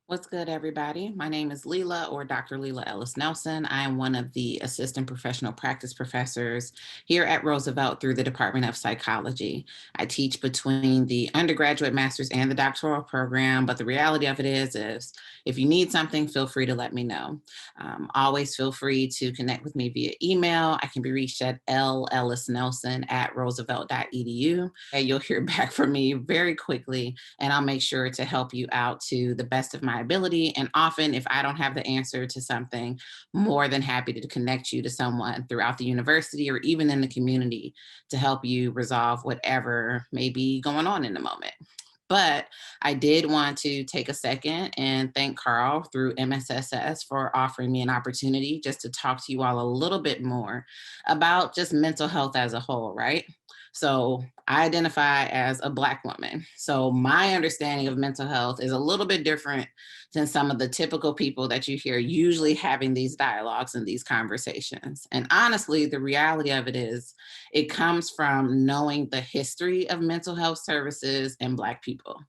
What's good, everybody? My name is Leila or Dr. Leila Ellis-Nelson. I am one of the assistant professional practice professors here at Roosevelt through the Department of Psychology. I teach between the undergraduate master's and the doctoral program, but the reality of it is if you need something, feel free to let me know. Always feel free to connect with me via email. I can be reached at lellisnelson@roosevelt.edu. And you'll hear back from me very quickly, and I'll make sure to help you out to the best of my ability. And often, if I don't have the answer to something, more than happy to connect you to someone throughout the university or even in the community to help you resolve whatever may be going on in the moment. But I did want to take a second and thank Carl through MSSS for offering me an opportunity just to talk to you all a little bit more about just mental health as a whole, right? So I identify as a Black woman. So my understanding of mental health is a little bit different than some of the typical people that you hear usually having these dialogues and these conversations. And honestly, the reality of it is it comes from knowing the history of mental health services and Black people.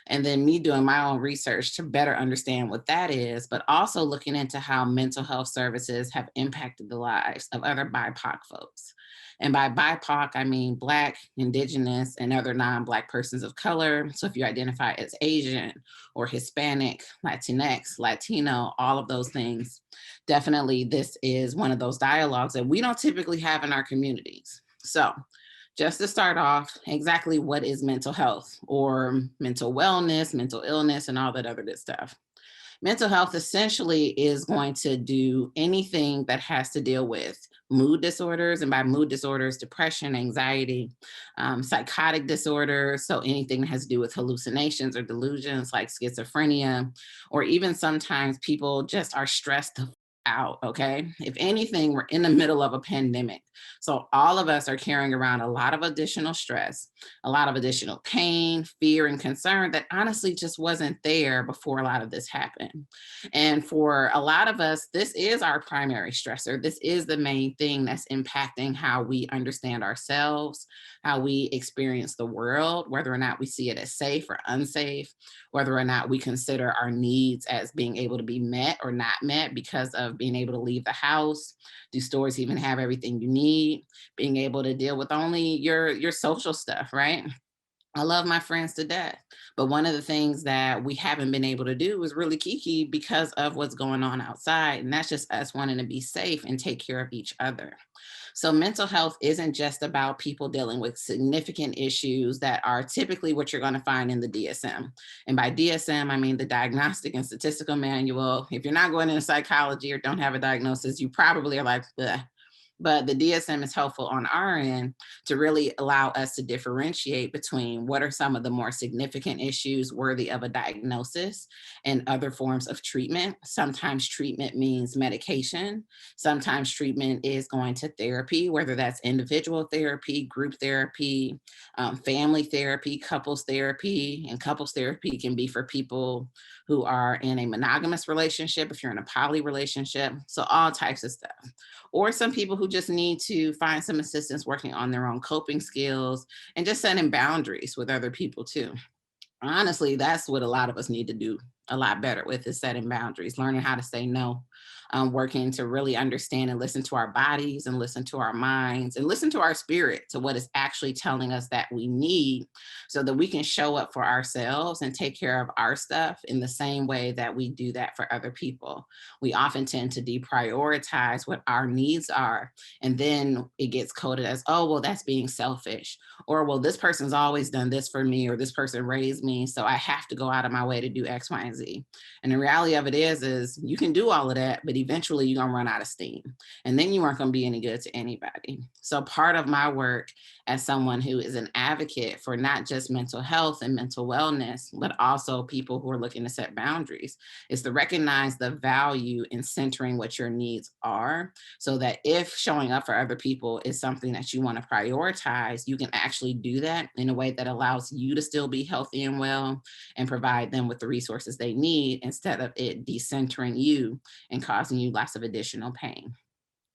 And then me doing my own research to better understand what that is, but also looking into how mental health services have impacted the lives of other BIPOC folks. And by BIPOC, I mean Black, Indigenous, and other non Black persons of color. So if you identify as Asian or Hispanic, Latinx, Latino, all of those things, definitely this is one of those dialogues that we don't typically have in our communities. So just to start off, exactly what is mental health or mental wellness, mental illness, and all that other good stuff? Mental health essentially is going to do anything that has to deal with mood disorders, and by mood disorders, depression, anxiety, psychotic disorders. So anything that has to do with hallucinations or delusions like schizophrenia, or even sometimes people just are stressed out. Okay. If anything, we're in the middle of a pandemic. So all of us are carrying around a lot of additional stress, a lot of additional pain, fear, and concern that honestly just wasn't there before a lot of this happened. And for a lot of us, this is our primary stressor. This is the main thing that's impacting how we understand ourselves, how we experience the world, whether or not we see it as safe or unsafe, whether or not we consider our needs as being able to be met or not met because of being able to leave the house. Do stores even have everything you need? Being able to deal with only your social stuff, right? I love my friends to death. But one of the things that we haven't been able to do is really kiki because of what's going on outside. And that's just us wanting to be safe and take care of each other. So mental health isn't just about people dealing with significant issues that are typically what you're going to find in the DSM. And by DSM, I mean the Diagnostic and Statistical Manual. If you're not going into psychology or don't have a diagnosis, you probably are like, ugh. But the DSM is helpful on our end to really allow us to differentiate between what are some of the more significant issues worthy of a diagnosis and other forms of treatment. Sometimes treatment means medication. Sometimes treatment is going to therapy, whether that's individual therapy, group therapy, family therapy, couples therapy. And couples therapy can be for people who are in a monogamous relationship, if you're in a poly relationship. So, all types of stuff, or some people who just need to find some assistance working on their own coping skills and just setting boundaries with other people too. Honestly, that's what a lot of us need to do a lot better with, is setting boundaries, learning how to say no, working to really understand and listen to our bodies and listen to our minds and listen to our spirit, to what is actually telling us that we need, so that we can show up for ourselves and take care of our stuff in the same way that we do that for other people. We often tend to deprioritize what our needs are. And then it gets coded as, oh, well, that's being selfish, or well, this person's always done this for me, or this person raised me, so I have to go out of my way to do X, Y, and Z. And the reality of it is you can do all of that, but eventually you're gonna run out of steam. And then you aren't gonna be any good to anybody. So part of my work as someone who is an advocate for not just mental health and mental wellness, but also people who are looking to set boundaries, is to recognize the value in centering what your needs are, so that if showing up for other people is something that you want to prioritize, you can actually do that in a way that allows you to still be healthy and well and provide them with the resources they need, instead of it decentering you and causing you lots of additional pain.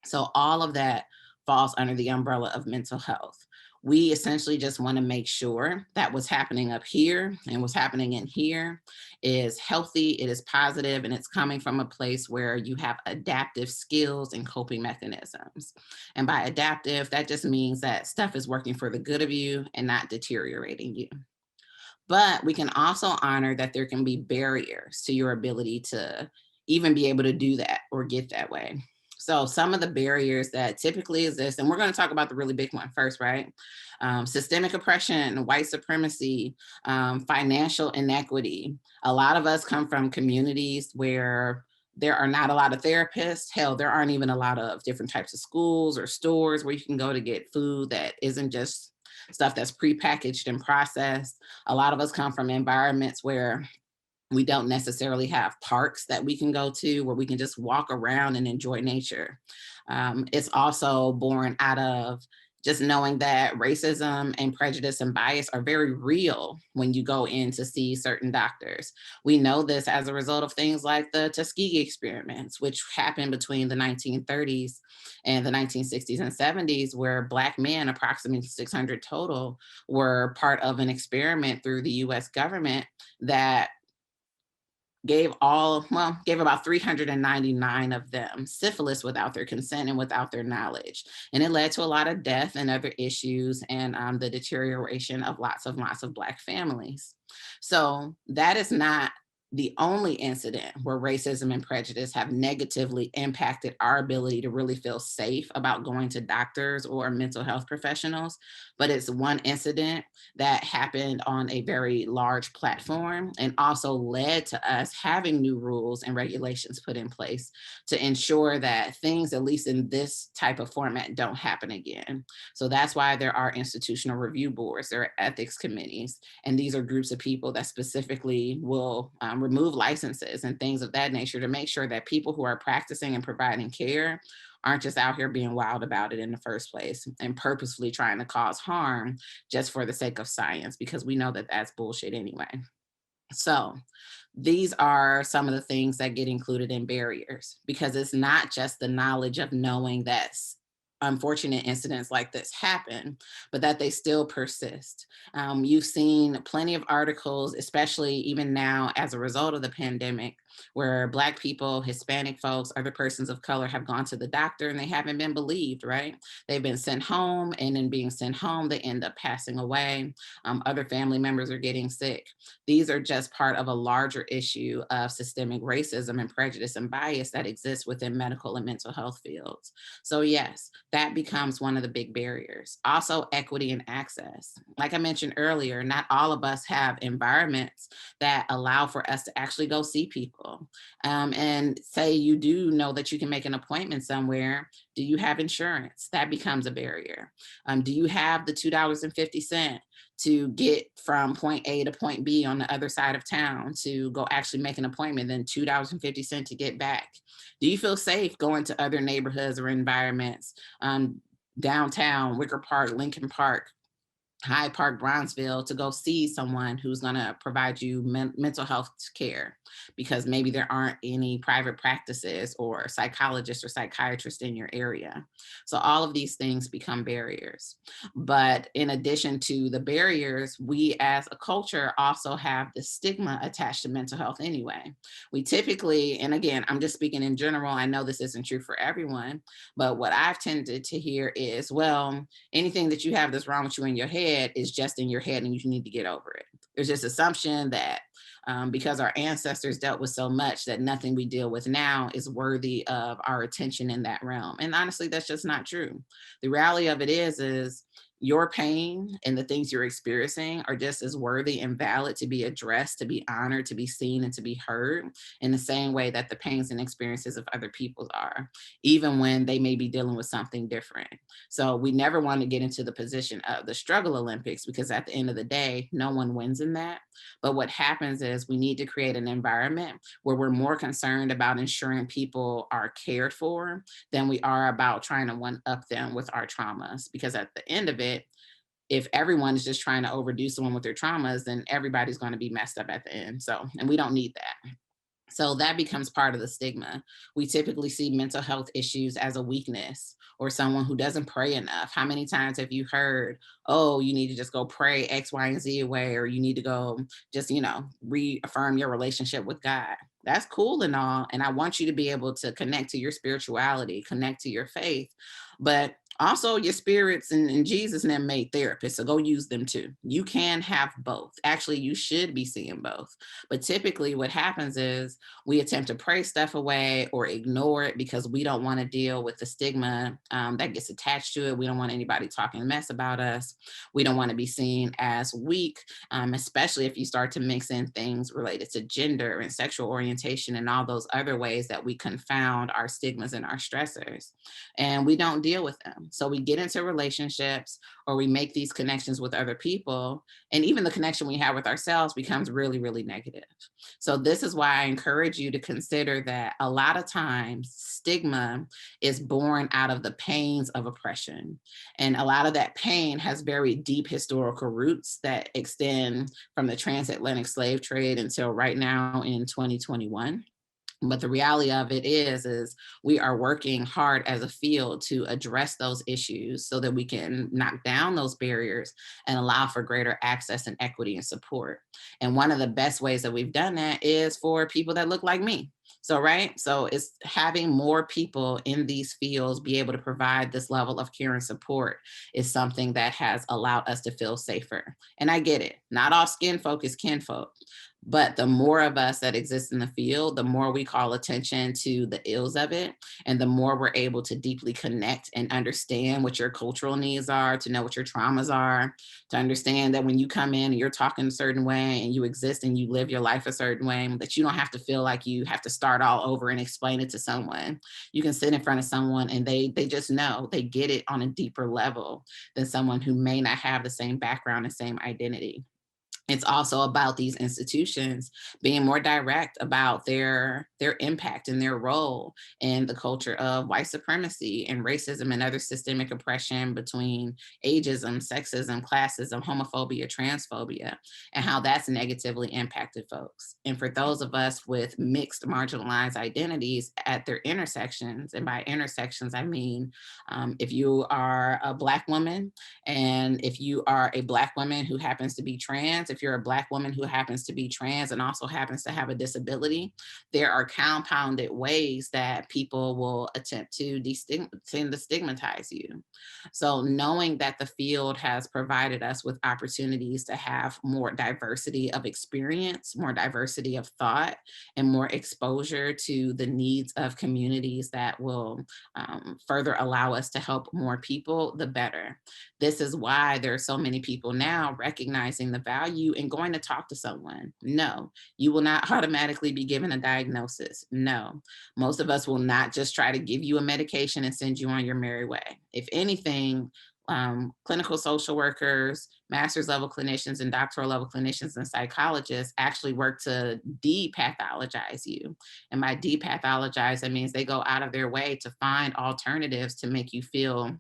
So all of that falls under the umbrella of mental health. We essentially just want to make sure that what's happening up here and what's happening in here is healthy, it is positive, and it's coming from a place where you have adaptive skills and coping mechanisms. And by adaptive, that just means that stuff is working for the good of you and not deteriorating you. But we can also honor that there can be barriers to your ability to even be able to do that or get that way. So, some of the barriers that typically exist, and we're going to talk about the really big one first, right? Systemic oppression, white supremacy, financial inequity. A lot of us come from communities where there are not a lot of therapists. Hell, there aren't even a lot of different types of schools or stores where you can go to get food that isn't just stuff that's prepackaged and processed. A lot of us come from environments where we don't necessarily have parks that we can go to where we can just walk around and enjoy nature. It's also born out of just knowing that racism and prejudice and bias are very real when you go in to see certain doctors. We know this as a result of things like the Tuskegee experiments, which happened between the 1930s and the 1960s and 70s, where Black men, approximately 600 total, were part of an experiment through the US government that gave about 399 of them syphilis without their consent and without their knowledge. And it led to a lot of death and other issues and the deterioration of lots of Black families. So that is not the only incident where racism and prejudice have negatively impacted our ability to really feel safe about going to doctors or mental health professionals, but it's one incident that happened on a very large platform and also led to us having new rules and regulations put in place to ensure that things, at least in this type of format, don't happen again. So that's why there are institutional review boards, there are ethics committees, and these are groups of people that specifically will remove licenses and things of that nature to make sure that people who are practicing and providing care aren't just out here being wild about it in the first place and purposefully trying to cause harm just for the sake of science, because we know that that's bullshit anyway. So, these are some of the things that get included in barriers because it's not just the knowledge of knowing that unfortunate incidents like this happen, but that they still persist. You've seen plenty of articles, especially even now as a result of the pandemic, where Black people, Hispanic folks, other persons of color have gone to the doctor and they haven't been believed, right? They've been sent home, and in being sent home, they end up passing away. Other family members are getting sick. These are just part of a larger issue of systemic racism and prejudice and bias that exists within medical and mental health fields. So, yes, that becomes one of the big barriers. Also, equity and access. Like I mentioned earlier, not all of us have environments that allow for us to actually go see people. And say you do know that you can make an appointment somewhere. Do you have insurance? That becomes a barrier. Do you have the $2.50 to get from point A to point B on the other side of town to go actually make an appointment, then $2.50 to get back? Do you feel safe going to other neighborhoods or environments, downtown, Wicker Park, Lincoln Park, Hyde Park, Bronzeville, to go see someone who's going to provide you mental health care because maybe there aren't any private practices or psychologists or psychiatrists in your area. So all of these things become barriers. But in addition to the barriers, we as a culture also have the stigma attached to mental health anyway. We typically, and again, I'm just speaking in general, I know this isn't true for everyone, but what I've tended to hear is, well, anything that you have that's wrong with you in your head is just in your head and you need to get over it. There's this assumption that because our ancestors dealt with so much that nothing we deal with now is worthy of our attention in that realm. And honestly, that's just not true. The reality of it is your pain and the things you're experiencing are just as worthy and valid to be addressed, to be honored, to be seen, and to be heard in the same way that the pains and experiences of other people are, even when they may be dealing with something different. So we never want to get into the position of the struggle Olympics because at the end of the day, no one wins in that. But what happens is we need to create an environment where we're more concerned about ensuring people are cared for than we are about trying to one up them with our traumas. Because at the end of it, if everyone is just trying to overdo someone with their traumas, then everybody's going to be messed up at the end. So, and we don't need that. So that becomes part of the stigma. We typically see mental health issues as a weakness or someone who doesn't pray enough. How many times have you heard, oh, you need to just go pray X, Y, and Z away, or you need to go just, reaffirm your relationship with God? That's cool and all. And I want you to be able to connect to your spirituality, connect to your faith. But also, your spirits and Jesus and them made therapists, so go use them too. You can have both. Actually, you should be seeing both. But typically, what happens is we attempt to pray stuff away or ignore it because we don't want to deal with the stigma that gets attached to it. We don't want anybody talking mess about us. We don't want to be seen as weak, especially if you start to mix in things related to gender and sexual orientation and all those other ways that we confound our stigmas and our stressors. And we don't deal with them. So we get into relationships or we make these connections with other people. And even the connection we have with ourselves becomes really, really negative. So this is why I encourage you to consider that a lot of times stigma is born out of the pains of oppression. And a lot of that pain has very deep historical roots that extend from the transatlantic slave trade until right now in 2021. But the reality of it is we are working hard as a field to address those issues so that we can knock down those barriers and allow for greater access and equity and support. And one of the best ways that we've done that is for people that look like me. So, right. So it's having more people in these fields be able to provide this level of care and support is something that has allowed us to feel safer. And I get it. Not all skin folk is kinfolk. But the more of us that exist in the field, the more we call attention to the ills of it, and the more we're able to deeply connect and understand what your cultural needs are, to know what your traumas are, to understand that when you come in and you're talking a certain way and you exist and you live your life a certain way, that you don't have to feel like you have to start all over and explain it to someone. You can sit in front of someone and they just know, they get it on a deeper level than someone who may not have the same background and same identity. It's also about these institutions being more direct about their impact and their role in the culture of white supremacy and racism and other systemic oppression between ageism, sexism, classism, homophobia, transphobia, and how that's negatively impacted folks. And for those of us with mixed marginalized identities at their intersections, and by intersections I mean if you are a Black woman, and if you are a Black woman who happens to be trans, if you're a Black woman who happens to be trans and also happens to have a disability, there are compounded ways that people will attempt to stigmatize you. So knowing that the field has provided us with opportunities to have more diversity of experience, more diversity of thought, and more exposure to the needs of communities that will further allow us to help more people, the better. This is why there are so many people now recognizing the value in going to talk to someone. No, you will not automatically be given a diagnosis. No, most of us will not just try to give you a medication and send you on your merry way. If anything, clinical social workers, master's level clinicians, and doctoral level clinicians and psychologists actually work to depathologize you. And by depathologize, that means they go out of their way to find alternatives to make you feel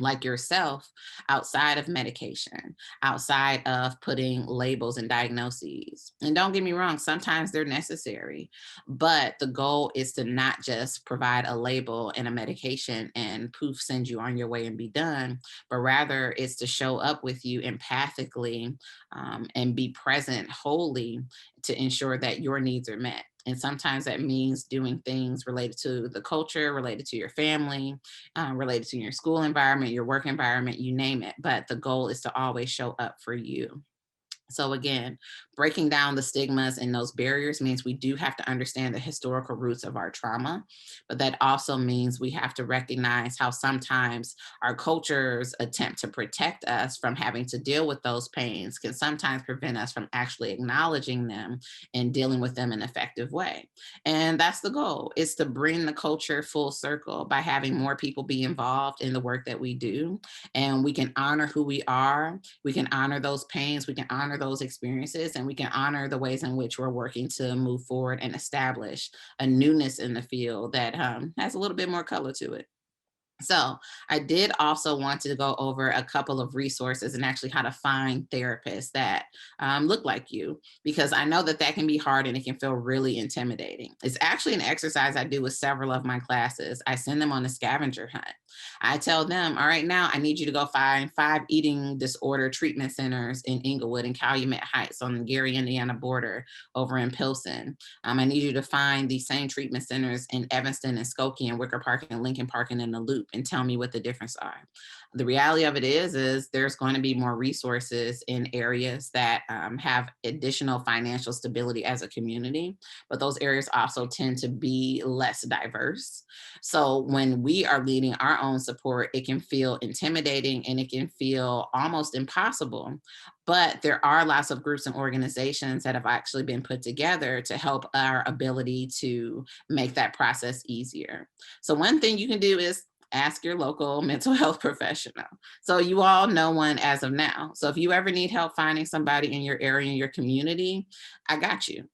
like yourself outside of medication, outside of putting labels and diagnoses. And don't get me wrong, sometimes they're necessary, but the goal is to not just provide a label and a medication and poof, send you on your way and be done, but rather it's to show up with you empathically and be present wholly to ensure that your needs are met. And sometimes that means doing things related to the culture, related to your family, related to your school environment, your work environment, you name it. But the goal is to always show up for you. So again, breaking down the stigmas and those barriers means we do have to understand the historical roots of our trauma, but that also means we have to recognize how sometimes our culture's attempt to protect us from having to deal with those pains can sometimes prevent us from actually acknowledging them and dealing with them in an effective way. And that's the goal, is to bring the culture full circle by having more people be involved in the work that we do. And we can honor who we are, we can honor those pains, we can honor those experiences, and we can honor the ways in which we're working to move forward and establish a newness in the field that has a little bit more color to it. So I did also want to go over a couple of resources and actually how to find therapists that look like you, because I know that that can be hard and it can feel really intimidating. It's actually an exercise I do with several of my classes. I send them on a scavenger hunt. I tell them, all right, now I need you to go find 5 eating disorder treatment centers in Inglewood and Calumet Heights on the Gary, Indiana border over in Pilsen. I need you to find these same treatment centers in Evanston and Skokie and Wicker Park and Lincoln Park and in the Loop, and tell me what the difference are. The reality of it is there's going to be more resources in areas that have additional financial stability as a community, but those areas also tend to be less diverse. So when we are leading our own support, it can feel intimidating and it can feel almost impossible. But there are lots of groups and organizations that have actually been put together to help our ability to make that process easier. So, one thing you can do is ask your local mental health professional. So, you all know one as of now. So, if you ever need help finding somebody in your area, in your community, I got you.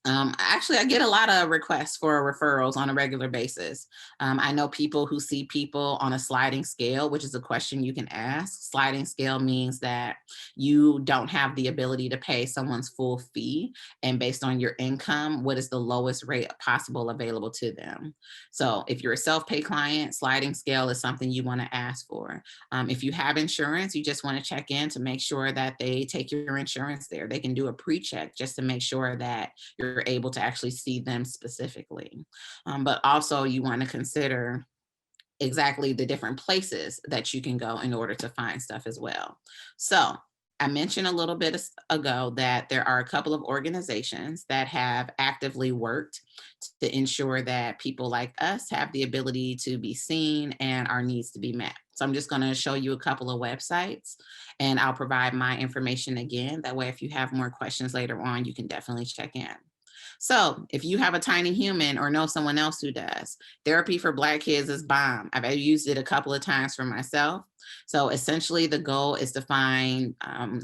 Actually, I get a lot of requests for referrals on a regular basis. I know people who see people on a sliding scale, which is a question you can ask. Sliding scale means that you don't have the ability to pay someone's full fee, and based on your income, what is the lowest rate possible available to them? So, if you're a self pay client, sliding scale is something you want to ask for. If you have insurance, you just want to check in to make sure that they take your insurance there. They can do a pre check just to make sure that you're able to actually see them specifically. But also, you want to consider exactly the different places that you can go in order to find stuff as well. So, I mentioned a little bit ago that there are a couple of organizations that have actively worked to ensure that people like us have the ability to be seen and our needs to be met. So, I'm just going to show you a couple of websites and I'll provide my information again. That way, if you have more questions later on, you can definitely check in. So, if you have a tiny human or know someone else who does, Therapy for Black Kids is bomb. I've used it a couple of times for myself. So, essentially, the goal is to find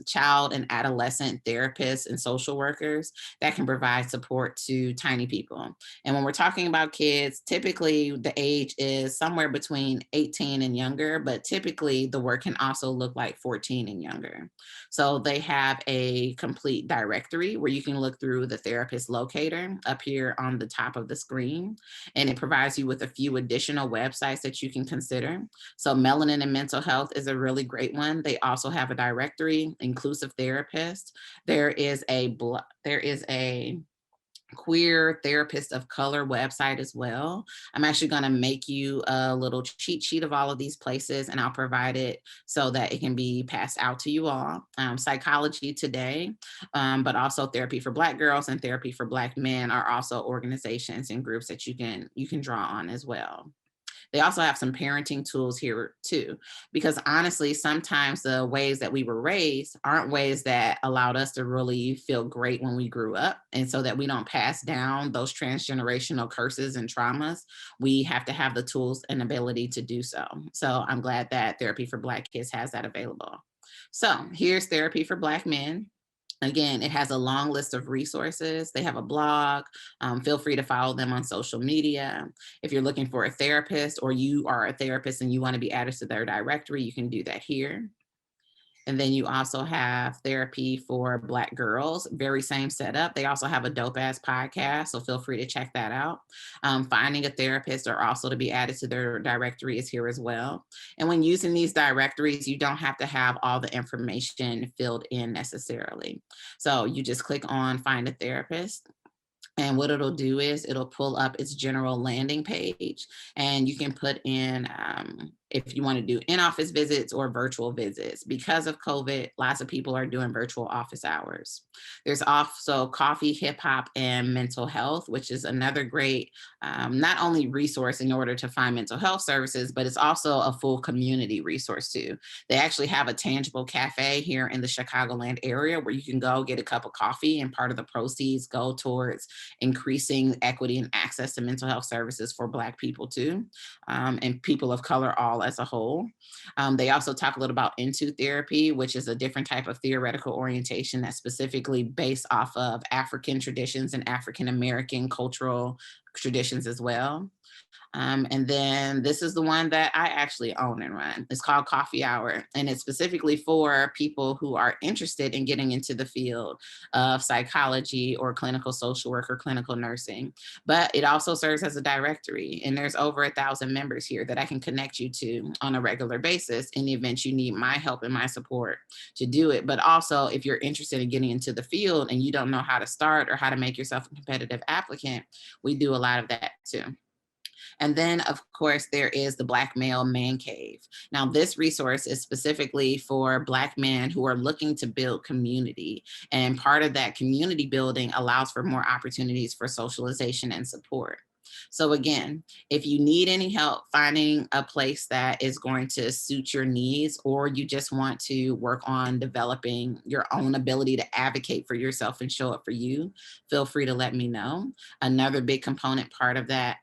child and adolescent therapists and social workers that can provide support to tiny people. And when we're talking about kids, typically the age is somewhere between 18 and younger, but typically the work can also look like 14 and younger. So they have a complete directory where you can look through the therapist locator up here on the top of the screen, and it provides you with a few additional websites that you can consider. So Melanin and Mental Health is a really great one. They also have a directory, inclusive therapist. There is a queer therapist of color website as well. I'm actually going to make you a little cheat sheet of all of these places and I'll provide it so that it can be passed out to you all. Psychology Today, but also Therapy for Black Girls and Therapy for Black Men are also organizations and groups that you can draw on as well. They also have some parenting tools here too, because honestly, sometimes the ways that we were raised aren't ways that allowed us to really feel great when we grew up. And so that we don't pass down those transgenerational curses and traumas, we have to have the tools and ability to do so. So I'm glad that Therapy for Black Kids has that available. So here's Therapy for Black Men. Again, it has a long list of resources. They have a blog. Feel free to follow them on social media. If you're looking for a therapist or you are a therapist and you want to be added to their directory, you can do that here. And then you also have Therapy for Black Girls, very same setup. They also have a dope ass podcast, so feel free to check that out. Finding a therapist or also to be added to their directory is here as well. And when using these directories, you don't have to have all the information filled in necessarily. So you just click on Find a Therapist. And what it'll do is it'll pull up its general landing page, and you can put in if you want to do in-office visits or virtual visits. Because of COVID, lots of people are doing virtual office hours. There's also Coffee, Hip Hop, and Mental Health, which is another great not only resource in order to find mental health services, but it's also a full community resource too. They actually have a tangible cafe here in the Chicagoland area where you can go get a cup of coffee, and part of the proceeds go towards increasing equity and access to mental health services for Black people too, and people of color all as a whole. They also talk a little about Into Therapy, which is a different type of theoretical orientation that's specifically based off of African traditions and African American cultural traditions as well. And then this is the one that I actually own and run. It's called Coffee Hour, and it's specifically for people who are interested in getting into the field of psychology or clinical social work or clinical nursing. But it also serves as a directory, and there's over 1,000 members here that I can connect you to on a regular basis in the event you need my help and my support to do it. But also, if you're interested in getting into the field and you don't know how to start or how to make yourself a competitive applicant, we do a lot of that too. And then, of course, there is the Black Male Man Cave. Now, this resource is specifically for Black men who are looking to build community. And part of that community building allows for more opportunities for socialization and support. So, again, if you need any help finding a place that is going to suit your needs, or you just want to work on developing your own ability to advocate for yourself and show up for you, feel free to let me know. Another big component part of that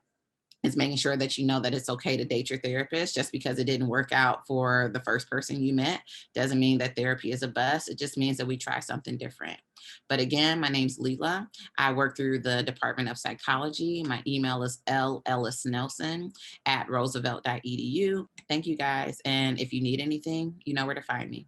is making sure that you know that it's okay to date your therapist. Just because it didn't work out for the first person you met doesn't mean that therapy is a bust. It just means that we try something different. But again, my name's Leila. I work through the Department of Psychology. My email is Ellis-Nelson at roosevelt.edu. Thank you guys. And if you need anything, you know where to find me.